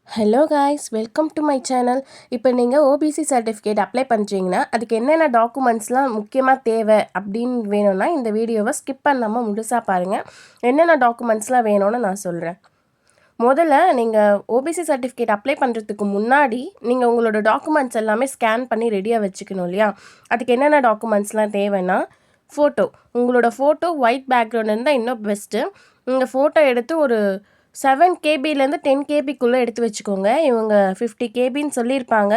Hello guys, welcome to my channel. இப்போ நீங்கள் OBC certificate apply பண்ணுறீங்கன்னா அதுக்கு என்னென்ன டாக்குமெண்ட்ஸ்லாம் முக்கியமாக தேவை அப்படின்னு வேணும்னா இந்த வீடியோவை ஸ்கிப் பண்ணாமல் முழுசாக பாருங்கள். என்னென்ன டாக்குமெண்ட்ஸ்லாம் வேணும்னு நான் சொல்கிறேன். முதல்ல நீங்கள் ஓபிசி சர்டிஃபிகேட் அப்ளை பண்ணுறதுக்கு முன்னாடி நீங்கள் உங்களோட டாக்குமெண்ட்ஸ் எல்லாமே ஸ்கேன் பண்ணி ரெடியாக வச்சுக்கணும் இல்லையா? அதுக்கு என்னென்ன டாக்குமெண்ட்ஸ்லாம் தேவைன்னா, ஃபோட்டோ, உங்களோட ஃபோட்டோ ஒயிட் பேக்ரவுண்ட் இருந்தால் இன்னும் பெஸ்ட்டு. நீங்கள் ஃபோட்டோ எடுத்து ஒரு 7 கேபிலேருந்து 10 கேபிக்குள்ளே எடுத்து வச்சுக்கோங்க. இவங்க 50 கேபின்னு சொல்லியிருப்பாங்க.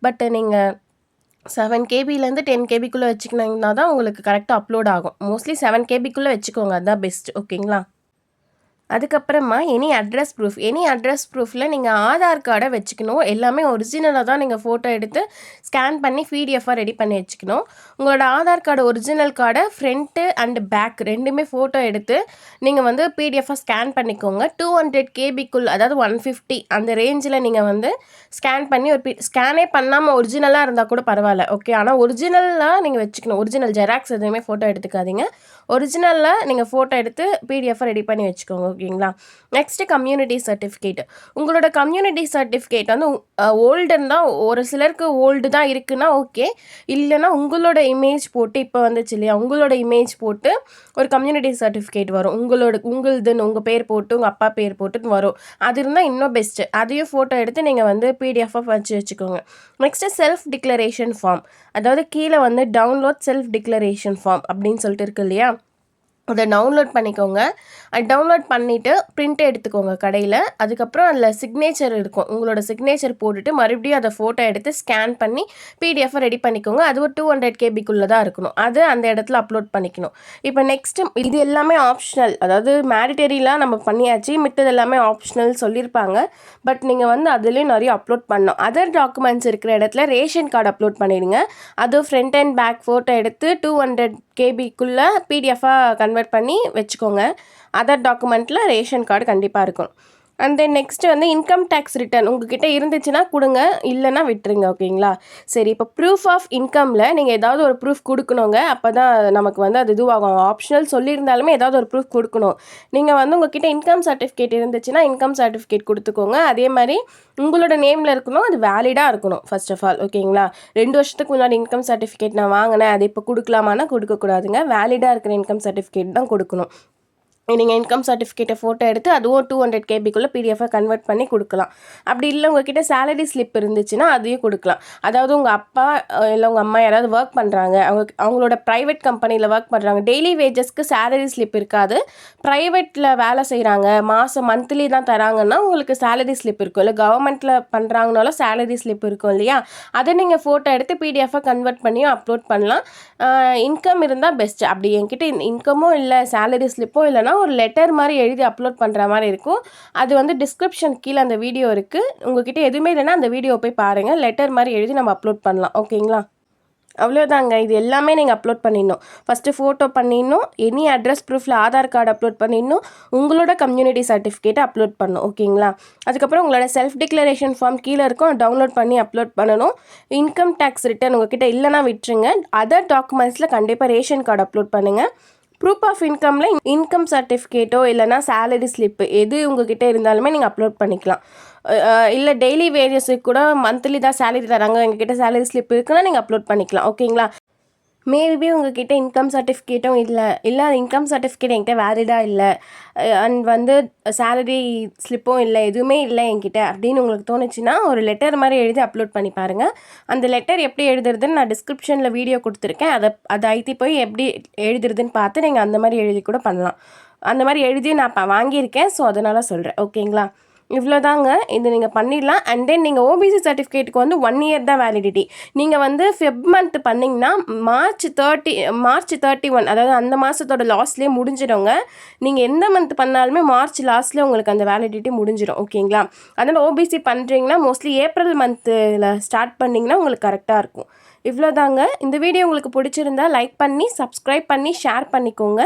பட் நீங்கள் 7 கேபிலேருந்து 10 கேபிக்குள்ளே வச்சுக்கினீங்கன்னா தான் உங்களுக்கு கரெக்டாக அப்லோட் ஆகும். மோஸ்ட்லி 7 கேபிக்குள்ளே வச்சுக்கோங்க, அதுதான் பெஸ்ட். ஓகேங்களா? அதுக்கப்புறமா எனி அட்ரஸ் ப்ரூஃபில் நீங்கள் ஆதார் கார்டை வச்சுக்கணும். எல்லாமே ஒரிஜினலாக தான் நீங்கள் ஃபோட்டோ எடுத்து ஸ்கேன் பண்ணி பிடிஎஃபாக ரெடி பண்ணி வச்சுக்கணும். உங்களோட ஆதார் கார்டு ஒரிஜினல் கார்டை ஃப்ரண்ட்டு அண்ட் பேக் ரெண்டுமே ஃபோட்டோ எடுத்து நீங்கள் வந்து பிடிஎஃபாக ஸ்கேன் பண்ணிக்கோங்க. 200 கேபிக்குள், அதாவது 150 அந்த ரேஞ்சில் நீங்கள் வந்து ஸ்கேன் பண்ணி ஒரு ஸ்கேனே பண்ணாமல் ஒரிஜினலாக இருந்தால் கூட பரவாயில்ல. ஓகே, ஆனால் ஒரிஜினலாக நீங்கள் வச்சுக்கணும். ஒரிஜினல் ஜெராக்ஸ் எதுவுமே ஃபோட்டோ எடுத்துக்காதீங்க. ஒரிஜினலில் நீங்கள் ஃபோட்டோ எடுத்து பிடிஎஃபாக ரெடி பண்ணி வச்சுக்கோங்க. ஓகேங்களா? Next community certificate. உங்களோட கம்யூனிட்டி சர்டிஃபிகேட் வந்து ஓல்டுன்னு தான், ஒரு சிலருக்கு ஓல்டு தான் இருக்குன்னா ஓகே. இல்லைன்னா உங்களோட இமேஜ் போட்டு, இப்போ வந்துச்சு இல்லையா, உங்களோட இமேஜ் போட்டு ஒரு கம்யூனிட்டி சர்டிஃபிகேட் வரும். உங்களுதுன்னு உங்கள் பேர் போட்டு உங்கள் அப்பா பேர் போட்டுன்னு வரும். அது இருந்தால் இன்னும் பெஸ்ட்டு. அதையும் ஃபோட்டோ எடுத்து நீங்கள் வந்து பிடிஎஃபாக வச்சுக்கோங்க. நெக்ஸ்ட்டு செல்ஃப் டிக்ளரேஷன் ஃபார்ம், அதாவது கீழே வந்து டவுன்லோட் செல்ஃப் டிக்ளரேஷன் ஃபார்ம் அப்படின்னு சொல்லிட்டு இருக்கு இல்லையா, அதை டவுன்லோட் பண்ணிக்கோங்க. அது டவுன்லோட் பண்ணிவிட்டு பிரிண்ட் எடுத்துக்கோங்க கடையில். அதுக்கப்புறம் அதில் சிக்னேச்சர் இருக்கும். உங்களோட சிக்னேச்சர் போட்டுட்டு மறுபடியும் அதை ஃபோட்டோ எடுத்து ஸ்கேன் பண்ணி பிடிஎஃபாக ரெடி பண்ணிக்கோங்க. அது ஒரு 200 கேபிக்குள்ளே தான் இருக்கணும். அது அந்த இடத்துல அப்லோட் பண்ணிக்கணும். இப்போ நெக்ஸ்ட்டு இது எல்லாமே ஆப்ஷனல், அதாவது மேரிட்டரிலாம் நம்ம பண்ணியாச்சு, மித்தது எல்லாமே ஆப்ஷனல் சொல்லியிருப்பாங்க. பட் நீங்கள் வந்து அதுலேயும் நிறைய அப்லோட் பண்ணணும். அதர் டாக்குமெண்ட்ஸ் இருக்கிற இடத்துல ரேஷன் கார்டு அப்லோட் பண்ணிடுங்க. அது ஃப்ரண்ட் அண்ட் பேக் ஃபோட்டோ எடுத்து 200 கேபிக்குள்ளே பிடிஎஃபாக கன்வெர்ட் பண்ணி வச்சுக்கோங்க. அதர் டாக்குமெண்ட்டில் ரேஷன் கார்டு கண்டிப்பாக இருக்கும். அண்ட் தென் நெக்ஸ்ட்டு வந்து இன்கம் டேக்ஸ் ரிட்டர்ன் உங்ககிட்ட இருந்துச்சுன்னா கொடுங்க, இல்லைன்னா விட்டுருங்க. ஓகேங்களா? சரி, இப்போ ப்ரூஃப் ஆஃப் இன்கமில் நீங்கள் ஏதாவது ஒரு ப்ரூஃப் கொடுக்கணுங்க. அப்போ தான் நமக்கு வந்து அது இதுவாகும். ஆப்ஷனல் சொல்லியிருந்தாலுமே ஏதாவது ஒரு ப்ரூஃப் கொடுக்கணும். நீங்கள் வந்து உங்ககிட்ட இன்கம் சர்டிஃபிகேட் இருந்துச்சுன்னா இன்கம் சர்டிஃபிகேட் கொடுத்துக்கோங்க. அதே மாதிரி உங்களோட நேமில் இருக்கணும், அது வேலிடாக இருக்கணும் ஃபர்ஸ்ட் ஆஃப் ஆல். ஓகேங்களா? 2 வருஷத்துக்கு முன்னாடி இன்கம் சர்டிஃபிகேட் நான் வாங்கினேன், அது இப்போ கொடுக்கலாமான்னா கொடுக்கக்கூடாதுங்க. வேலிடாக இருக்கிற இன்கம் சர்டிஃபிகேட் தான் கொடுக்கணும். நீங்கள் இன்கம் சர்டிஃபிகேட்டை ஃபோட்டோ எடுத்து அதுவும் 200 கேபிக்குள்ளே பிடிஎஃபாக கன்வெர்ட் பண்ணி கொடுக்கலாம். அப்படி இல்லை உங்ககிட்ட சேலரி ஸ்லிப் இருந்துச்சுன்னா அதையும் கொடுக்கலாம். அதாவது உங்கள் அப்பா இல்லை உங்கள் அம்மா யாராவது ஒர்க் பண்ணுறாங்க, அவங்களோட ப்ரைவேட் கம்பெனியில் ஒர்க் பண்ணுறாங்க, டெய்லி வேஜஸ்க்கு சேலரி ஸ்லிப் இருக்காது, ப்ரைவேட்டில் வேலை செய்கிறாங்க, மந்த்லி தான் தராங்கன்னா உங்களுக்கு சேலரி ஸ்லிப் இருக்கும். இல்லை கவர்மெண்ட்டில் பண்ணுறாங்கனாலும் சேலரி ஸ்லிப் இருக்கும் இல்லையா, அதை நீங்கள் ஃபோட்டோ எடுத்து பிடிஎஃபாக கன்வெர்ட் பண்ணியும் அப்லோட் பண்ணலாம். இன்கம் இருந்தால் பெஸ்ட்டு. அப்படி என்கிட்ட இன்கமும் இல்லை சேலரி ஸ்லிப்பும் இல்லைனா ஒரு லெட்டர் மாதிரி எழுதி அப்லோட் பண்ணுற மாதிரி இருக்கும். அது வந்து டிஸ்கிரிப்ஷன் கீழே அந்த வீடியோ இருக்குது. உங்ககிட்ட எதுவுமே இல்லைன்னா அந்த வீடியோ போய் பாருங்கள். லெட்டர் மாதிரி எழுதி நம்ம அப்லோட் பண்ணலாம். ஓகேங்களா? அவ்வளோதாங்க. இது எல்லாமே நீங்கள் அப்லோட் பண்ணிடணும். ஃபஸ்ட்டு ஃபோட்டோ பண்ணிடணும், எனி அட்ரஸ் ப்ரூஃபில் ஆதார் கார்டு அப்லோட் பண்ணிடணும், உங்களோட கம்யூனிட்டி சர்டிஃபிகேட்டை அப்லோட் பண்ணணும். ஓகேங்களா? அதுக்கப்புறம் உங்களோட செல்ஃப் டிக்ளரேஷன் ஃபார்ம் கீழே இருக்கும், டவுன்லோட் பண்ணி அப்லோட் பண்ணணும். இன்கம் டேக்ஸ் ரிட்டர்ன் உங்ககிட்ட இல்லைனா விட்டுருங்க. அதர் டாக்குமெண்ட்ஸில் கண்டிப்பாக ரேஷன் கார்டு அப்லோட் பண்ணுங்கள். ப்ரூஃப் ஆஃப் இன்கமில் இன்கம் சர்டிஃபிகேட்டோ இல்லைனா சேலரி ஸ்லிப்பு எது உங்ககிட்ட இருந்தாலுமே நீங்கள் அப்லோட் பண்ணிக்கலாம். இல்லை டெய்லி வேஜஸுக்கு கூட மந்த்லி தான் சேலரி தராங்க, எங்ககிட்ட சேலரி ஸ்லிப் இருக்குன்னா நீங்கள் அப்லோட் பண்ணிக்கலாம். ஓகேங்களா? மேபி உங்ககிட்ட இன்கம் சர்டிஃபிகேட்டும் இல்லை இன்கம் சர்டிஃபிகேட் என்கிட்ட வேலிடாக இல்லை, அண்ட் வந்து சேலரி ஸ்லிப்பும் இல்லை, எதுவுமே இல்லை என்கிட்ட அப்படின்னு உங்களுக்கு தோணுச்சுன்னா ஒரு லெட்டர் மாதிரி எழுதி அப்லோட் பண்ணி பாருங்கள். அந்த லெட்டர் எப்படி எழுதுறதுன்னு நான் டிஸ்கிரிப்ஷனில் வீடியோ கொடுத்துருக்கேன். அதை ஐத்தி போய் எப்படி எழுதுறதுன்னு பார்த்து நீங்கள் அந்த மாதிரி எழுதி கூட பண்ணலாம். அந்த மாதிரி எழுதி நான் வாங்கியிருக்கேன், ஸோ அதனால் சொல்கிறேன். ஓகேங்களா? இவ்வளோதாங்க. இது நீங்கள் பண்ணிடலாம். அண்ட் தென் நீங்கள் ஓபிசி சர்டிஃபிகேட்டுக்கு வந்து 1 இயர் தான் வேலிடிட்டி. நீங்கள் வந்து ஃபெப் மந்த் பண்ணிங்கன்னா மார்ச் 31, அதாவது அந்த மாதத்தோட லாஸ்ட்லேயே முடிஞ்சிடுங்க. நீங்கள் எந்த மந்த் பண்ணாலுமே மார்ச் லாஸ்ட்டில் உங்களுக்கு அந்த வேலிடிட்டி முடிஞ்சிடும். ஓகேங்களா? அதனால் ஓபிசி பண்ணுறீங்கன்னா மோஸ்ட்லி ஏப்ரல் மந்தில் ஸ்டார்ட் பண்ணிங்கன்னா உங்களுக்கு கரெக்டாக இருக்கும். இவ்வளோதாங்க. இந்த வீடியோ உங்களுக்கு பிடிச்சிருந்தா லைக் பண்ணி சப்ஸ்கிரைப் பண்ணி ஷேர் பண்ணிக்கோங்க.